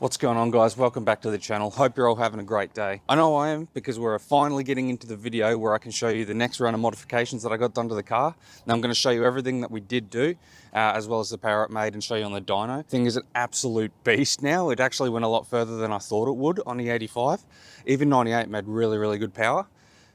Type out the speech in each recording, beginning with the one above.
What's going on, guys? Welcome back to the channel. Hope you're all having a great day. I know I am, because we're finally getting into the video where I can show you the next round of modifications that I got done to the car. Now I'm going to show you everything that we did do, as well as the power it made, and show you on the dyno. Thing is an absolute beast now. It actually went a lot further than I thought it would on the E85. Even 98 made really good power.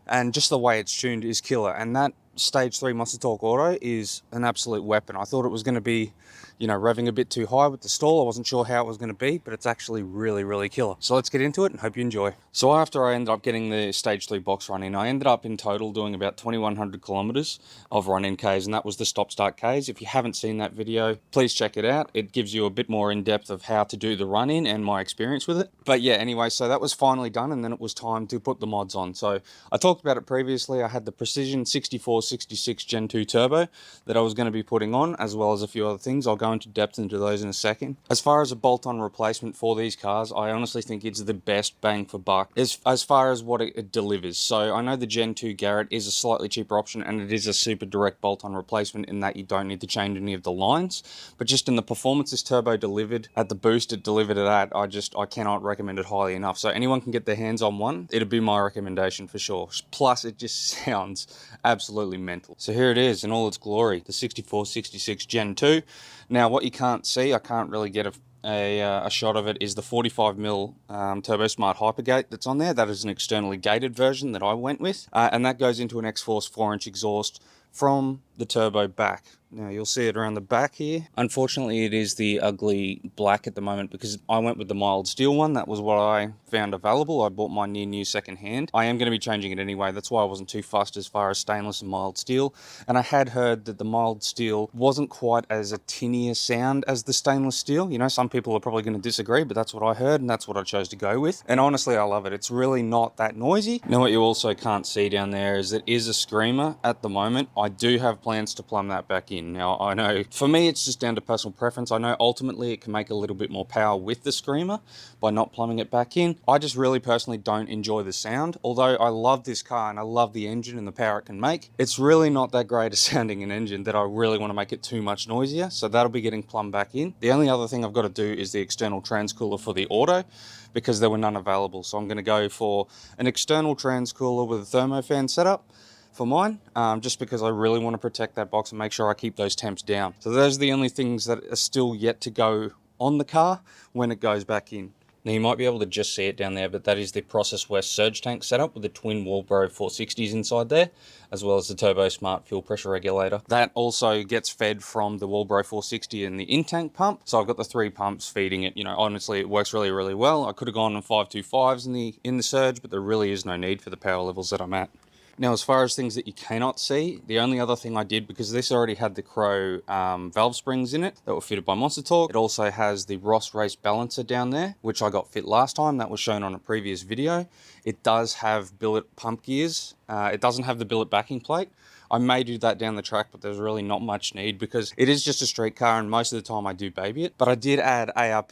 And just the way it's tuned is killer. And that stage 3 Monstatorque auto is an absolute weapon. I thought it was going to be, you know, revving a bit too high with the stall. I wasn't sure how it was going to be, but it's actually really killer. So let's get into it and hope you enjoy. So after I ended up getting the stage 3 box run in, I ended up in total doing about 2100 kilometers of run in Ks, and that was the stop start Ks. If you haven't seen that video, please check it out. It gives you a bit more in depth of how to do the run in and my experience with it. But yeah, anyway, so that was finally done, and then it was time to put the mods on. So I talked about it previously. I had the Precision 6466 Gen 2 Turbo that I was going to be putting on, as well as a few other things. I'll go into depth into those in a second. As far as a bolt-on replacement for these cars, I honestly think it's the best bang for buck as far as what it delivers. So I know the Gen 2 Garrett is a slightly cheaper option, and it is a super direct bolt-on replacement in that you don't need to change any of the lines. But just in the performance this turbo delivered, at the boost it delivered it at, I cannot recommend it highly enough. So anyone can get their hands on one, it'd be my recommendation for sure. Plus it just sounds absolutely mental. So here it is in all its glory, the 6466 Gen 2. Now what you can't see, I can't really get a shot of it, is the 45mm Turbo Smart Hypergate that's on there. That is an externally gated version that I went with, and that goes into an X-Force 4-inch exhaust from the turbo back. Now you'll see it around the back here. Unfortunately it is the ugly black at the moment because I went with the mild steel one. That was what I found available. I bought my near new second hand. I am going to be changing it anyway. That's why I wasn't too fussed as far as stainless and mild steel. And I had heard that the mild steel wasn't quite as a tinnier sound as the stainless steel. You know, some people are probably going to disagree, but that's what I heard and that's what I chose to go with. And honestly, I love it. It's really not that noisy. Now what you also can't see down there is it is a screamer at the moment. I do have plans to plumb that back in. Now I know for me it's just down to personal preference. I know ultimately it can make a little bit more power with the screamer by not plumbing it back in. I just really personally don't enjoy the sound. Although I love this car and I love the engine and the power it can make, it's really not that great a sounding an engine that I really want to make it too much noisier. So that'll be getting plumbed back in. The only other thing I've got to do is the external transcooler for the auto, because there were none available. So I'm going to go for an external transcooler with a thermofan setup for mine, just because I really want to protect that box and make sure I keep those temps down. So those are the only things that are still yet to go on the car when it goes back in. Now you might be able to just see it down there, but that is the Process West surge tank setup with the twin Walbro 460s inside there, as well as the Turbo Smart fuel pressure regulator. That also gets fed from the Walbro 460 and the in-tank pump. So I've got the 3 pumps feeding it. You know, honestly, it works really well. I could have gone on 525s in the surge, but there really is no need for the power levels that I'm at. Now, as far as things that you cannot see, the only other thing I did, because this already had the Crow valve springs in it that were fitted by Monstatorque. It also has the Ross Race balancer down there, which I got fit last time. That was shown on a previous video. It does have billet pump gears. It doesn't have the billet backing plate. I may do that down the track, but there's really not much need because it is just a street car and most of the time I do baby it. But I did add ARP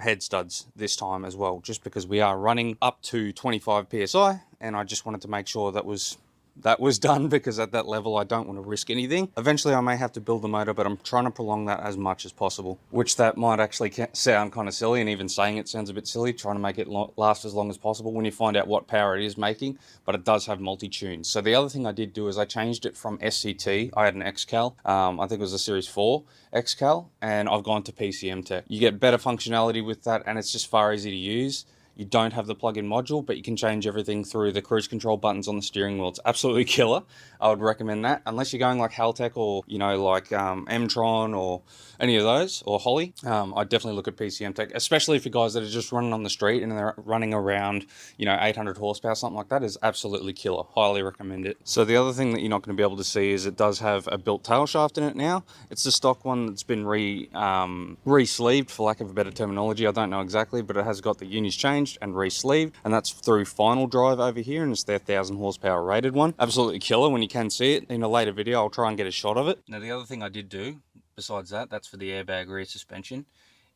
head studs this time as well, just because we are running up to 25 PSI and I just wanted to make sure that was done, because at that level I don't want to risk anything. Eventually I may have to build the motor, but I'm trying to prolong that as much as possible, which that might actually sound kind of silly, and even saying it sounds a bit silly, trying to make it last as long as possible when you find out what power it is making. But it does have multi-tunes. So the other thing I did do is I changed it from SCT. I had an XCal, I think it was a Series 4 XCal, and I've gone to PCM Tech. You get better functionality with that, and it's just far easier to use. You don't have the plug-in module, but you can change everything through the cruise control buttons on the steering wheel. It's absolutely killer. I would recommend that. Unless you're going like Haltech or, you know, like M-Tron or any of those, or Holly, I'd definitely look at PCM Tech, especially for guys that are just running on the street and they're running around, you know, 800 horsepower, something like that is absolutely killer. Highly recommend it. So the other thing that you're not going to be able to see is it does have a built tail shaft in it now. It's the stock one that's been re-sleeved, for lack of a better terminology. I don't know exactly, but it has got the unis changed and re-sleeved, and that's through Final Drive over here, and it's their 1000 horsepower rated one. Absolutely killer. When you can see it in a later video, I'll try and get a shot of it. Now the other thing I did do besides that's for the airbag rear suspension,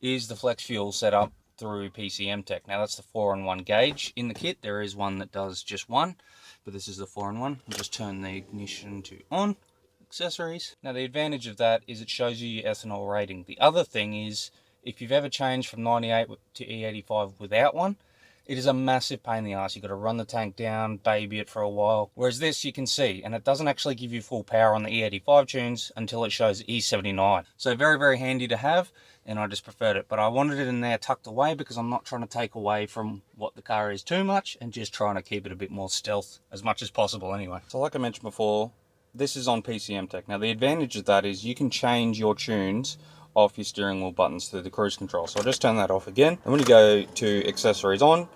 is the flex fuel setup through PCM Tech. Now that's the 4-in-1 gauge. In the kit there is one that does just one, but this is the 4-in-1. I'll just turn the ignition to on. Accessories. Now the advantage of that is it shows you your ethanol rating. The other thing is if you've ever changed from 98 to E85 without one, it is a massive pain in the ass. You've got to run the tank down, baby it for a while. Whereas this you can see, and it doesn't actually give you full power on the E85 tunes until it shows E79. So very, very handy to have, and I just preferred it. But I wanted it in there tucked away because I'm not trying to take away from what the car is too much, and just trying to keep it a bit more stealth as much as possible anyway. So like I mentioned before, this is on PCM Tech. Now the advantage of that is you can change your tunes off your steering wheel buttons through the cruise control. So I'll just turn that off again. And when you go to accessories on,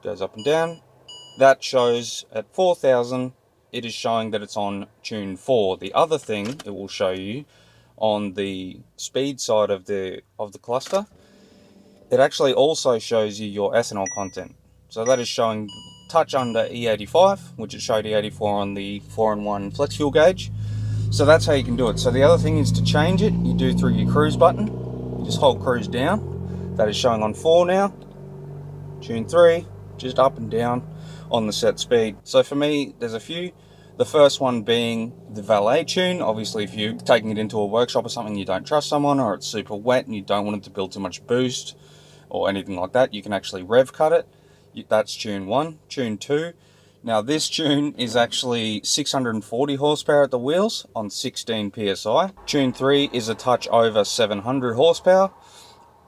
goes up and down, that shows at 4,000, it is showing that it's on tune 4. The other thing it will show you on the speed side of the cluster, it actually also shows you your ethanol content. So that is showing touch under E85, which it showed E84 on the 4-in-1 flex fuel gauge. So that's how you can do it. So the other thing is to change it, you do through your cruise button. You just hold cruise down. That is showing on 4 now. Tune 3, just up and down on the set speed. So for me, there's a few. The first one being the valet tune. Obviously, if you're taking it into a workshop or something, you don't trust someone, or it's super wet and you don't want it to build too much boost or anything like that, you can actually rev cut it. That's tune 1. Tune 2. Now this tune is actually 640 horsepower at the wheels on 16 psi. Tune 3 is a touch over 700 horsepower,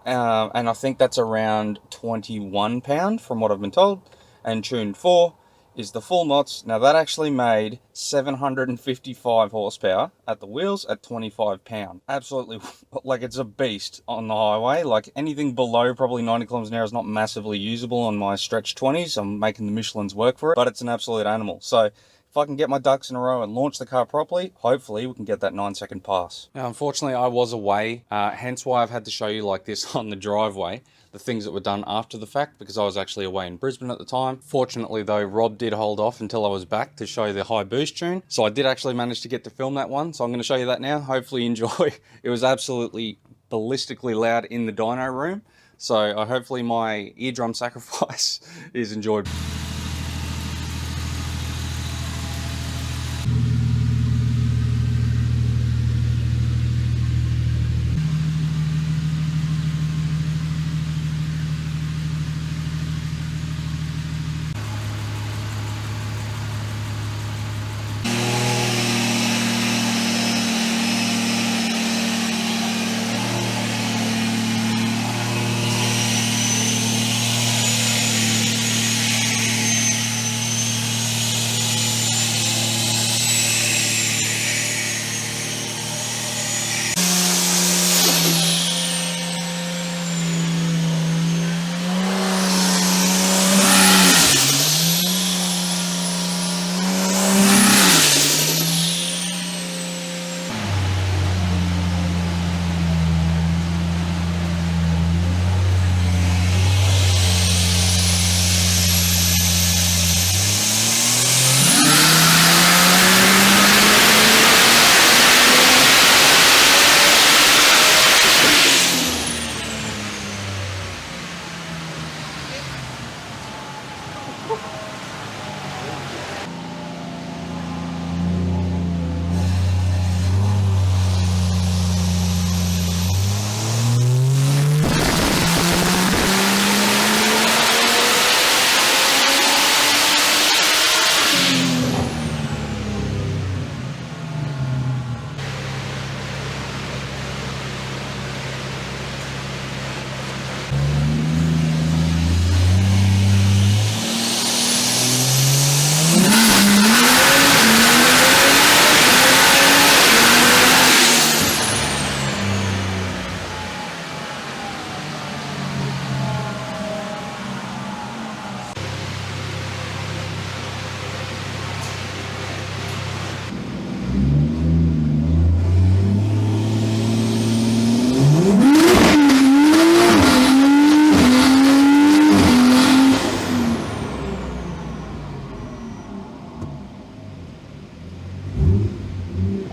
and I think that's around 21 pound from what I've been told. And tune 4 is the full knots. Now that actually made 755 horsepower at the wheels at 25 pound. Absolutely, like, it's a beast on the highway. Like, anything below probably 90 kilometers an hour is not massively usable on my stretch 20s. I'm making the Michelins work for it, but it's an absolute animal. So if I can get my ducks in a row and launch the car properly, hopefully we can get that 9-second pass. Now, unfortunately, I was away, hence why I've had to show you like this on the driveway, the things that were done after the fact, because I was actually away in Brisbane at the time. Fortunately though, Rob did hold off until I was back to show you the high boost tune. So I did actually manage to get to film that one. So I'm going to show you that now. Hopefully you enjoy. It was absolutely ballistically loud in the dyno room. So hopefully my eardrum sacrifice is enjoyed.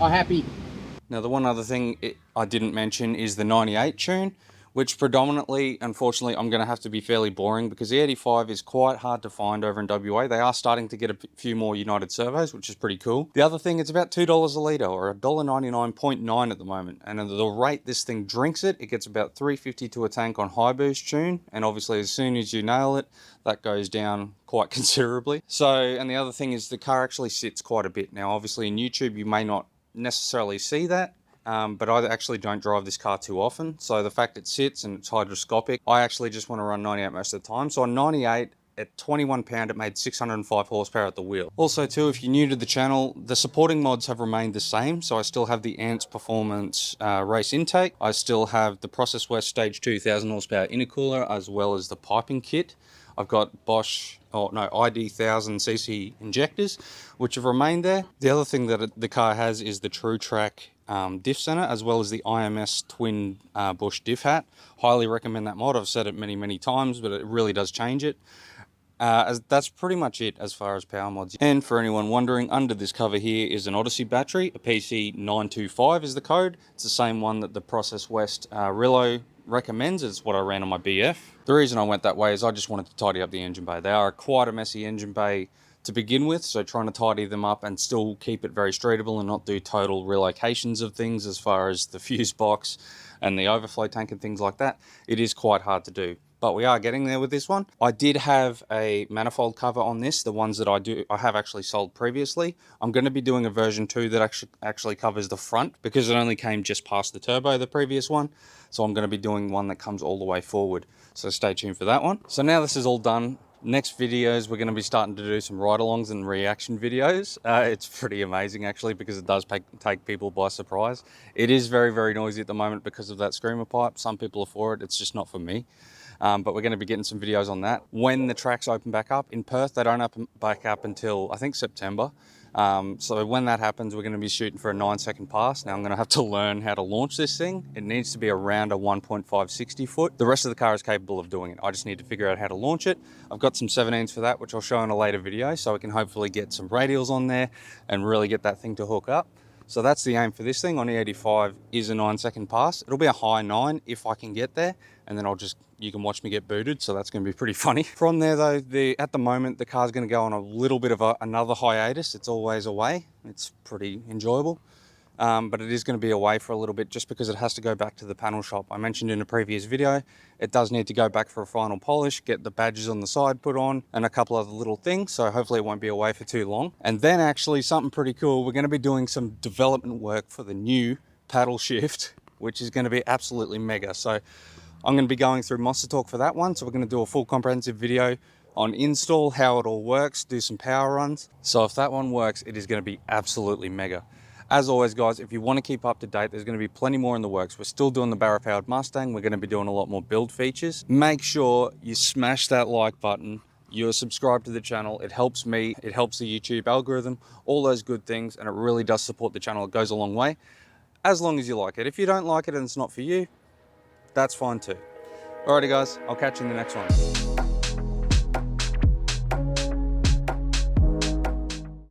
Oh, happy. Now the one other thing I didn't mention is the 98 tune, which predominantly, unfortunately, I'm going to have to be fairly boring because the E85 is quite hard to find over in WA. They are starting to get a few more United servos, which is pretty cool. The other thing, it's about $2 a litre or $1.99.9 at the moment. And at the rate this thing drinks it, it gets about 350 to a tank on high boost tune. And obviously as soon as you nail it, that goes down quite considerably. So, and the other thing is the car actually sits quite a bit. Now, obviously in YouTube, you may not necessarily see that. But I actually don't drive this car too often. So the fact it sits and it's hydroscopic, I actually just want to run 98 most of the time. So on 98, at 21 pound, it made 605 horsepower at the wheel. Also too, if you're new to the channel, the supporting mods have remained the same. So I still have the Ants Performance race intake. I still have the Process West Stage 2 1000 horsepower intercooler, as well as the piping kit. I've got Bosch, ID 1000cc injectors, which have remained there. The other thing that the car has is the True Track diff center, as well as the IMS twin bush diff hat. Highly recommend that mod. I've said it many times, but it really does change it. That's pretty much it as far as power mods. And for anyone wondering, under this cover here is an Odyssey battery. A PC925 is the code. It's the same one that the Process West Rillo recommends. It's what I ran on my BF. The reason I went that way is I just wanted to tidy up the engine bay. They are quite a messy engine bay to begin with, so trying to tidy them up and still keep it very streetable and not do total relocations of things as far as the fuse box and the overflow tank and things like that, it is quite hard to do. But we are getting there with this one. I did have a manifold cover on this, the ones that I have actually sold previously. I'm going to be doing a version 2 that actually covers the front because it only came just past the turbo, the previous one. So I'm going to be doing one that comes all the way forward. So stay tuned for that one. So now this is all done. Next videos, we're going to be starting to do some ride-alongs and reaction videos. It's pretty amazing actually because it does take people by surprise. It is very noisy at the moment because of that screamer pipe. Some people are for it, it's just not for me. But we're going to be getting some videos on that. When the tracks open back up, in Perth, they don't open back up until, I think, September. So when that happens, we're going to be shooting for a 9-second pass. Now I'm going to have to learn how to launch this thing. It needs to be around a 1.5 60 foot. The rest of the car is capable of doing it. I just need to figure out how to launch it. I've got some 17s for that, which I'll show in a later video, so we can hopefully get some radials on there and really get that thing to hook up. So that's the aim for this thing on E85 is a 9-second pass. It'll be a high 9 if I can get there, and then you can watch me get booted, so that's going to be pretty funny. From there though, at the moment, the car's going to go on a little bit of another hiatus. It's always away. It's pretty enjoyable. But it is going to be away for a little bit just because it has to go back to the panel shop. I mentioned in a previous video, it does need to go back for a final polish, get the badges on the side put on, and a couple other little things. So hopefully it won't be away for too long. And then actually something pretty cool, we're going to be doing some development work for the new paddle shift, which is going to be absolutely mega. So I'm going to be going through Monstatorque for that one. So we're going to do a full comprehensive video on install, how it all works, do some power runs. So if that one works, it is going to be absolutely mega. As always, guys, if you want to keep up to date, there's going to be plenty more in the works. We're still doing the BARRA powered Mustang. We're going to be doing a lot more build features. Make sure you smash that like button. You're subscribed to the channel. It helps me. It helps the YouTube algorithm, all those good things. And it really does support the channel. It goes a long way, as long as you like it. If you don't like it and it's not for you, that's fine too. Alrighty, guys, I'll catch you in the next one.